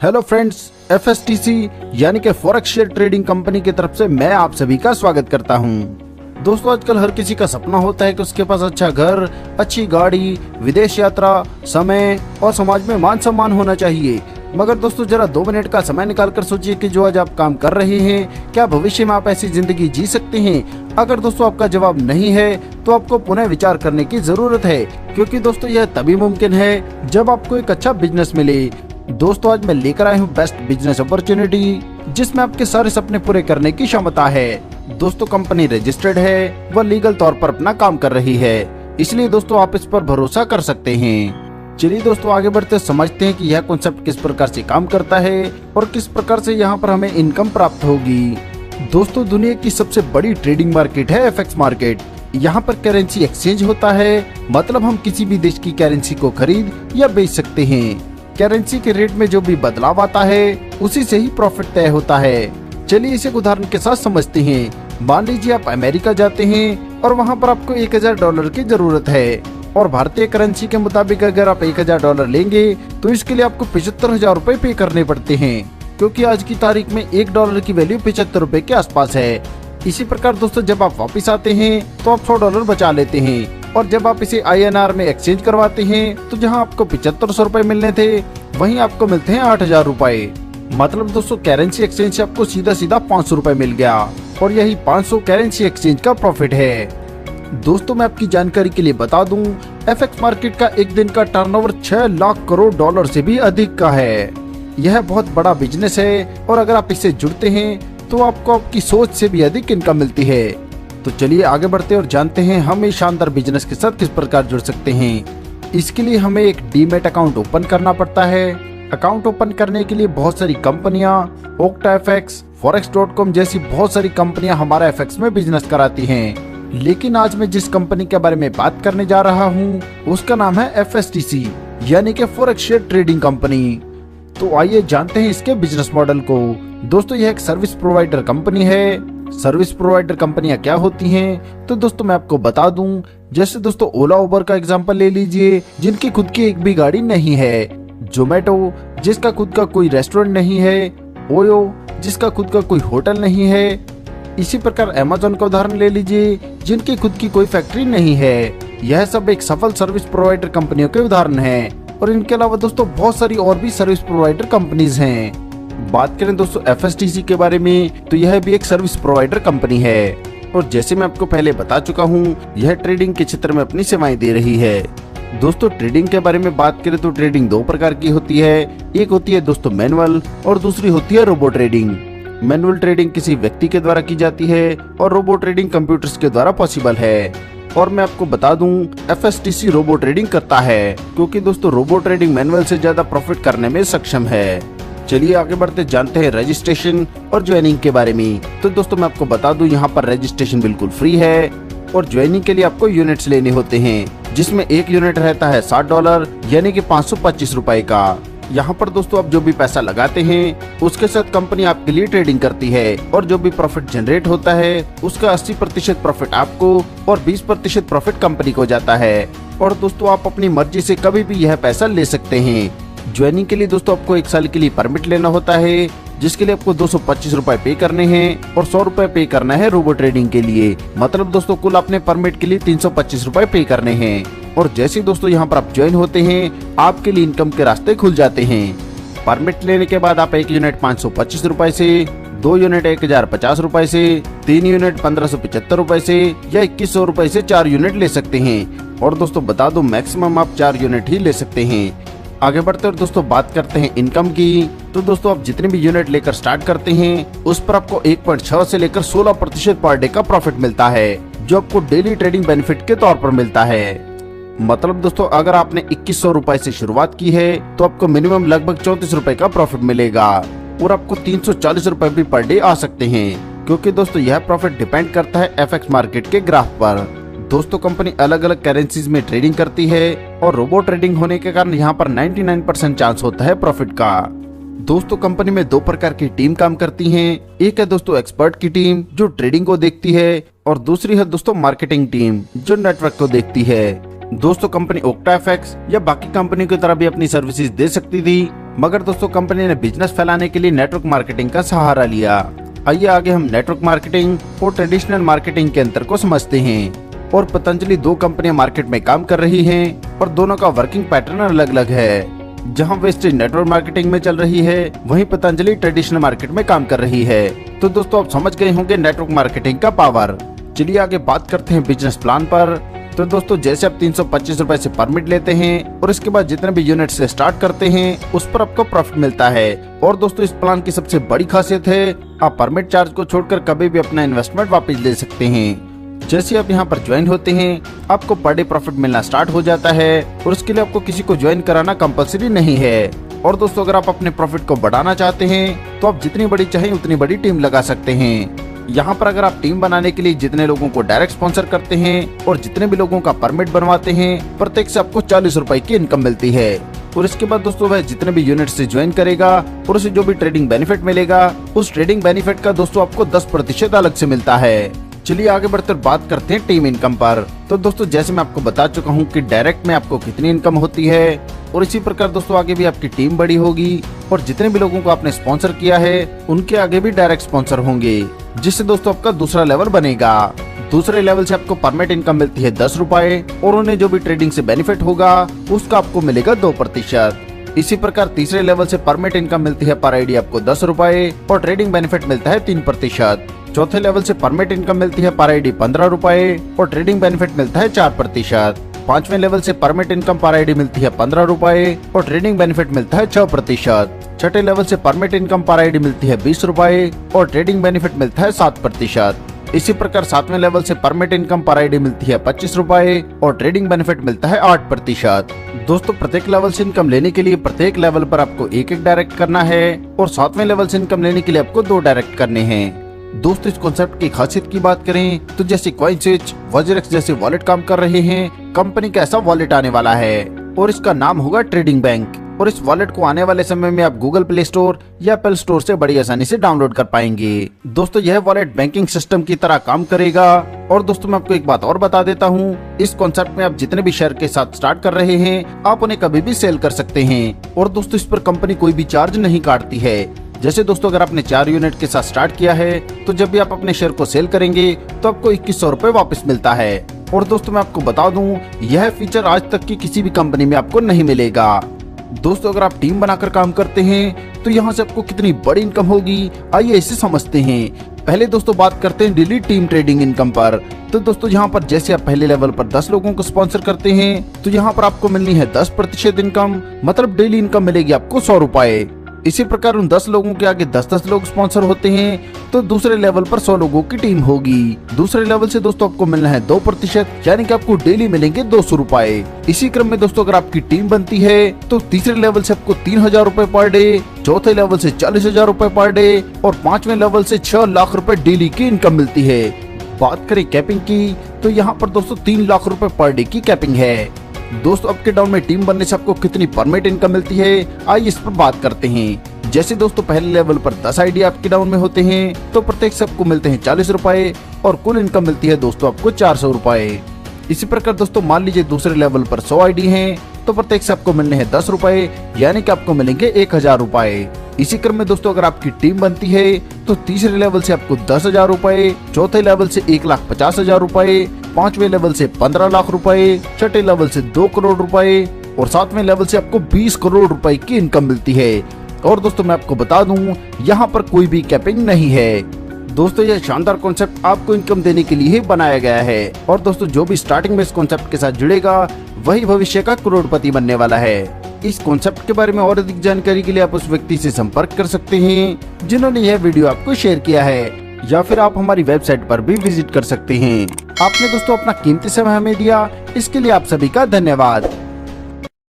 Hello friends, एफएसटीसी यानी कि forex share trading company की तरफ से मैं आप सभी का स्वागत करता हूं। दोस्तों, आजकल हर किसी का सपना होता है कि उसके पास अच्छा घर, अच्छी गाड़ी, विदेश यात्रा, समय और समाज में मान सम्मान होना चाहिए। मगर दोस्तों, जरा 2 मिनट का समय निकाल कर सोचिए कि जो आज आप काम कर रहे हैं, क्या भविष्य में आप ऐसी जिंदगी जी सकते हैं? अगर दोस्तों आपका जवाब नहीं है तो आपको पुनः विचार करने की जरूरत है, क्योंकि दोस्तों यह तभी मुमकिन है जब आपको एक अच्छा बिजनेस मिले। दोस्तों, आज मैं लेकर आया हूँ बेस्ट बिजनेस अपॉर्चुनिटी, जिसमें आपके सारे सपने पूरे करने की क्षमता है। दोस्तों, कंपनी रजिस्टर्ड है, वह लीगल तौर पर अपना काम कर रही है, इसलिए दोस्तों आप इस पर भरोसा कर सकते हैं। चलिए दोस्तों, आगे बढ़ते समझते हैं कि यह कॉन्सेप्ट किस प्रकार से काम करता है और किस प्रकार से यहाँ पर हमें इनकम प्राप्त होगी। दोस्तों, दुनिया की सबसे बड़ी ट्रेडिंग मार्केट है एफएक्स मार्केट। यहाँ पर करेंसी एक्सचेंज होता है, मतलब हम किसी भी देश की करेंसी को खरीद या बेच सकते हैं। करेंसी के रेट में जो भी बदलाव आता है उसी से ही प्रॉफिट तय होता है। चलिए इसे उदाहरण के साथ समझते हैं। मान लीजिए आप अमेरिका जाते हैं और वहाँ पर आपको $1000 की जरूरत है, और भारतीय करेंसी के मुताबिक अगर आप $1000 लेंगे तो इसके लिए आपको 75,000 रुपए पे करने पड़ते हैं, क्योंकि आज की तारीख में $1 की वैल्यू 75 रुपए के आसपास है। इसी प्रकार दोस्तों, जब आप वापस आते हैं तो आप $100 बचा लेते हैं, और जब आप इसे INR में एक्सचेंज करवाते हैं तो जहां आपको 7500 रुपए मिलने थे, वहीं आपको मिलते हैं 8000 रुपए। मतलब दोस्तों, करेंसी एक्सचेंज से आपको सीधा सीधा 500 रुपए मिल गया, और यही 500 करेंसी एक्सचेंज का प्रॉफिट है। दोस्तों, मैं आपकी जानकारी के लिए बता दूं, एफएक्स मार्केट का एक दिन का टर्नओवर 6 लाख करोड़ डॉलर से भी अधिक का है। यह बहुत बड़ा बिजनेस है, और अगर आप इससे जुड़ते हैं तो आपको आपकी सोच से भी अधिक इनकम मिलती है। तो चलिए आगे बढ़ते और जानते हैं हम इस शानदार बिजनेस के साथ किस प्रकार जुड़ सकते हैं। इसके लिए हमें एक डीमैट अकाउंट ओपन करना पड़ता है। अकाउंट ओपन करने के लिए बहुत सारी कंपनियां, ओक्टाएफएक्स, forex.com जैसी बहुत सारी कंपनियां हमारा एफएक्स में बिजनेस कराती हैं। लेकिन आज मैं जिस कंपनी के बारे में बात करने जा रहा हूं, उसका नाम है एफएसटीसी यानी कि फॉरेक्स शेयर ट्रेडिंग कंपनी। तो आइए जानते हैं इसके बिजनेस मॉडल को। दोस्तों, यह एक सर्विस प्रोवाइडर कंपनी है। सर्विस प्रोवाइडर कंपनियां क्या होती हैं? तो दोस्तों मैं आपको बता दूं, जैसे दोस्तों ओला उबर का एग्जांपल ले लीजिए, जिनकी खुद की एक भी गाड़ी नहीं है। जोमेटो, जिसका खुद का कोई रेस्टोरेंट नहीं है। ओयो, जिसका खुद का कोई होटल नहीं है। इसी प्रकार अमेज़न का उदाहरण ले लीजिए, जिनकी खुद की कोई फैक्ट्री नहीं है। यह सब एक सफल सर्विस प्रोवाइडर कंपनियों के उदाहरण हैं, और इनके अलावा दोस्तों बहुत सारी और भी सर्विस प्रोवाइडर कंपनीज हैं। बात करें दोस्तों एफएसटीसी के बारे में, तो यह भी एक सर्विस प्रोवाइडर कंपनी है, और जैसे मैं आपको पहले बता चुका हूँ, यह ट्रेडिंग के क्षेत्र में अपनी सेवाएं दे रही है। दोस्तों, ट्रेडिंग के बारे में बात करें तो ट्रेडिंग 2 प्रकार की होती है। एक होती है दोस्तों मैनुअल, और दूसरी होती है रोबो ट्रेडिंग। मैनुअल ट्रेडिंग किसी व्यक्ति के द्वारा की जाती है, और रोबो ट्रेडिंग कंप्यूटर्स के द्वारा पॉसिबल है। और मैं आपको बता दूं, एफएसटीसी रोबो ट्रेडिंग करता है, क्योंकि दोस्तों रोबो ट्रेडिंग मैनुअल से ज्यादा प्रॉफिट करने में सक्षम है। चलिए आगे बढ़ते जानते हैं रजिस्ट्रेशन और ज्वाइनिंग के बारे में। तो दोस्तों मैं आपको बता दूं, यहाँ पर रजिस्ट्रेशन बिल्कुल फ्री है, और ज्वाइनिंग के लिए आपको यूनिट्स लेने होते हैं, जिसमें एक यूनिट रहता है $60 यानी कि 525 रुपए का। यहाँ पर दोस्तों आप जो भी पैसा लगाते हैं उसके साथ कंपनी आपके लिए ट्रेडिंग करती है, और जो भी प्रॉफिट जनरेट होता है उसका 80% प्रॉफिट आपको और 20% प्रॉफिट कंपनी को जाता है। और दोस्तों आप अपनी मर्जी से कभी भी यह पैसा ले सकते हैं। ज्वाइनिंग के लिए दोस्तों आपको 1 साल के लिए परमिट लेना होता है, जिसके लिए आपको 225 रुपए पे करने हैं, और 100 रुपए पे करना है रोबो ट्रेडिंग के लिए। मतलब दोस्तों कुल अपने परमिट के लिए 325 रुपए पे करने हैं। और जैसे दोस्तों यहाँ पर आप ज्वाइन होते हैं, आपके लिए इनकम के रास्ते खुल जाते हैं। परमिट लेने के बाद आप 1 यूनिट 525 रुपए से, 2 यूनिट 1050 रुपए से, 3 यूनिट 1575 रुपए से, या 2100 रुपए से 4 यूनिट ले सकते हैं। और दोस्तों बता दो, मैक्सिमम आप 4 यूनिट ही ले सकते हैं। आगे बढ़ते और दोस्तों बात करते हैं इनकम की। तो दोस्तों आप जितने भी यूनिट लेकर स्टार्ट करते हैं, उस पर आपको 1.6 से लेकर 16% पर डे का प्रॉफिट मिलता है, जो आपको डेली ट्रेडिंग बेनिफिट के तौर पर मिलता है। मतलब दोस्तों अगर आपने 2100 रुपए से शुरुआत की है, तो आपको मिनिमम लगभग 34 रुपए का प्रॉफिट मिलेगा, और आपको 340 रुपए भी पर डे आ सकते हैं, क्योंकि दोस्तों यह प्रॉफिट डिपेंड करता है एफएक्स मार्केट के ग्राफ पर। दोस्तों कंपनी अलग अलग करेंसीज में ट्रेडिंग करती है, और रोबो ट्रेडिंग होने के कारण यहाँ पर 99% चांस होता है प्रॉफिट का। दोस्तों कंपनी में 2 प्रकार की टीम काम करती हैं। एक है दोस्तों एक्सपर्ट की टीम, जो ट्रेडिंग को देखती है, और दूसरी है दोस्तों मार्केटिंग टीम, जो नेटवर्क को देखती है। दोस्तों कंपनी ओक्टाफेक्स या बाकी कंपनी की तरह भी अपनी सर्विसेज दे सकती थी, मगर दोस्तों कंपनी ने बिजनेस फैलाने के लिए नेटवर्क मार्केटिंग का सहारा लिया। आइए आगे हम नेटवर्क मार्केटिंग और ट्रेडिशनल मार्केटिंग के अंतर को समझते हैं। और पतंजलि दो कंपनियां मार्केट में काम कर रही हैं और दोनों का वर्किंग पैटर्न अलग अलग है। जहां वेस्टेज नेटवर्क मार्केटिंग में चल रही है, वहीं पतंजलि ट्रेडिशनल मार्केट में काम कर रही है। तो दोस्तों आप समझ गए होंगे नेटवर्क मार्केटिंग का पावर। चलिए आगे बात करते हैं बिजनेस प्लान पर। तो दोस्तों जैसे आप 325 रुपए से परमिट लेते हैं और इसके बाद जितने भी यूनिट से स्टार्ट करते हैं उस पर आपको प्रॉफिट मिलता है। और दोस्तों इस प्लान की सबसे बड़ी खासियत है, आप परमिट चार्ज को छोड़कर कभी भी अपना इन्वेस्टमेंट वापस ले सकते हैं। जैसे आप यहाँ पर ज्वाइन होते हैं, आपको पर डे प्रॉफिट मिलना स्टार्ट हो जाता है और उसके लिए आपको किसी को ज्वाइन कराना कंपलसरी नहीं है। और दोस्तों अगर आप अपने प्रॉफिट को बढ़ाना चाहते हैं तो आप जितनी बड़ी चाहें उतनी बड़ी टीम लगा सकते हैं। यहाँ पर अगर आप टीम बनाने के लिए जितने लोगों को डायरेक्ट स्पॉन्सर करते हैं और जितने भी लोगों का परमिट बनवाते हैं, प्रत्येक से आपको 40 रुपए की इनकम मिलती है। और इसके बाद दोस्तों वह जितने भी यूनिट से ज्वाइन करेगा और उसे जो भी ट्रेडिंग बेनिफिट मिलेगा, उस ट्रेडिंग बेनिफिट का दोस्तों आपको 10% अलग से मिलता है। चलिए आगे बढ़कर बात करते हैं टीम इनकम पर। तो दोस्तों जैसे मैं आपको बता चुका हूँ कि डायरेक्ट में आपको कितनी इनकम होती है, और इसी प्रकार दोस्तों आगे भी आपकी टीम बड़ी होगी और जितने भी लोगों को आपने स्पॉन्सर किया है उनके आगे भी डायरेक्ट स्पॉन्सर होंगे, जिससे दोस्तों आपका दूसरा लेवल बनेगा। दूसरे लेवल से आपको परमिट इनकम मिलती है 10 रुपए और उन्हें जो भी ट्रेडिंग से बेनिफिट होगा उसका आपको मिलेगा 2%। इसी प्रकार तीसरे लेवल से परमिट इनकम मिलती है पर आईडी आपको 10 रुपए और ट्रेडिंग बेनिफिट मिलता है 3%। चौथे लेवल से परमिट इनकम मिलती है पर आईडी 15 रुपए और ट्रेडिंग बेनिफिट मिलता है 4%। पांचवें लेवल से परमिट इनकम पर आईडी मिलती है 15 रुपए और ट्रेडिंग बेनिफिट मिलता है 6%। छठे लेवल से परमिट इनकम पर आईडी मिलती है 20 रुपए और ट्रेडिंग बेनिफिट मिलता है 7%। इसी प्रकार सातवें लेवल से परमिट इनकम पर आईडी मिलती है 25 रुपए और ट्रेडिंग बेनिफिट मिलता है 8%। दोस्तों प्रत्येक लेवल से इनकम लेने के लिए प्रत्येक लेवल पर आपको एक डायरेक्ट करना है और सातवें लेवल से इनकम लेने के लिए आपको 2 डायरेक्ट करने हैं। दोस्तों इस कॉन्सेप्ट की खासियत की बात करें तो जैसे कॉइनस्विच, वज्रेक्स जैसे वॉलेट काम कर रहे हैं, कंपनी का ऐसा वॉलेट आने वाला है और इसका नाम होगा ट्रेडिंग बैंक। और इस वॉलेट को आने वाले समय में आप गूगल प्ले स्टोर या एप्पल स्टोर से बड़ी आसानी से डाउनलोड कर पाएंगे। दोस्तों यह वॉलेट बैंकिंग सिस्टम की तरह काम करेगा। और दोस्तों मैं आपको एक बात और बता देता हूँ, इस कॉन्सेप्ट में आप जितने भी शेयर के साथ स्टार्ट कर रहे हैं आप उन्हें कभी भी सेल कर सकते हैं। और दोस्तों इस पर कंपनी कोई भी चार्ज नहीं काटती है। जैसे दोस्तों अगर आपने 4 यूनिट के साथ स्टार्ट किया है तो जब भी आप अपने शेयर को सेल करेंगे तो आपको 2100 रुपए वापस मिलता है। और दोस्तों मैं आपको बता दूं, यह फीचर आज तक की किसी भी कंपनी में आपको नहीं मिलेगा। दोस्तों अगर आप टीम बनाकर काम करते हैं तो यहाँ से आपको कितनी बड़ी इनकम होगी, आइए इसे समझते हैं। पहले दोस्तों बात करते हैं डेली टीम ट्रेडिंग इनकम पर। तो दोस्तों यहाँ पर जैसे आप पहले लेवल पर 10 लोगों को स्पॉन्सर करते हैं तो यहाँ पर आपको मिलनी है 10% इनकम, मतलब डेली इनकम मिलेगी आपको 100 रुपए। इसी प्रकार उन 10 लोगों के आगे 10-10 लोग स्पॉन्सर होते हैं तो दूसरे लेवल पर 100 लोगों की टीम होगी। दूसरे लेवल से दोस्तों आपको मिलना है 2%, यानी कि आपको डेली मिलेंगे 200 रुपए। इसी क्रम में दोस्तों अगर आपकी टीम बनती है तो तीसरे लेवल से आपको 3000 रुपए पर डे, चौथे लेवल से 40,000 रुपए पर डे और पांचवें लेवल से 6 लाख रुपए डेली की इनकम मिलती है। बात करें कैपिंग की तो यहाँ पर दोस्तों 3 लाख रुपए पर डे की कैपिंग है। दोस्तों अप के डाउन में टीम बनने से आपको कितनी परमिट इनकम मिलती है, आइए इस पर बात करते हैं। जैसे दोस्तों पहले लेवल पर 10 आईडी आपके डाउन में होते हैं तो प्रत्येक से आपको मिलते हैं 40 रुपए और कुल इनकम मिलती है दोस्तों आपको 400 रुपए। इसी प्रकार दोस्तों मान लीजिए दूसरे लेवल पर 100 आईडी हैं तो प्रत्येक से आपको मिलने हैं 10 रुपए, यानी कि आपको मिलेंगे 1000 रुपए। इसी क्रम में दोस्तों अगर आपकी टीम बनती है तो तीसरे लेवल से आपको 10,000 रुपए, चौथे लेवल से 1,50,000 रुपए, पांचवें लेवल से 15 लाख रुपए, छठे लेवल से 2 करोड़ रुपए और सातवें लेवल से आपको 20 करोड़ रुपए की इनकम मिलती है। और दोस्तों मैं आपको बता दूं, यहाँ पर कोई भी कैपिंग नहीं है। दोस्तों यह शानदार कॉन्सेप्ट आपको इनकम देने के लिए ही बनाया गया है। और दोस्तों जो भी स्टार्टिंग में इस कॉन्सेप्ट के साथ जुड़ेगा वही भविष्य का करोड़पति बनने वाला है। इस कॉन्सेप्ट के बारे में और अधिक जानकारी के लिए आप उस व्यक्ति से संपर्क कर सकते हैं जिन्होंने यह वीडियो आपको शेयर किया है, या फिर आप हमारी वेबसाइट पर भी विजिट कर सकते हैं। आपने दोस्तों अपना कीमती समय हमें दिया, इसके लिए आप सभी का धन्यवाद।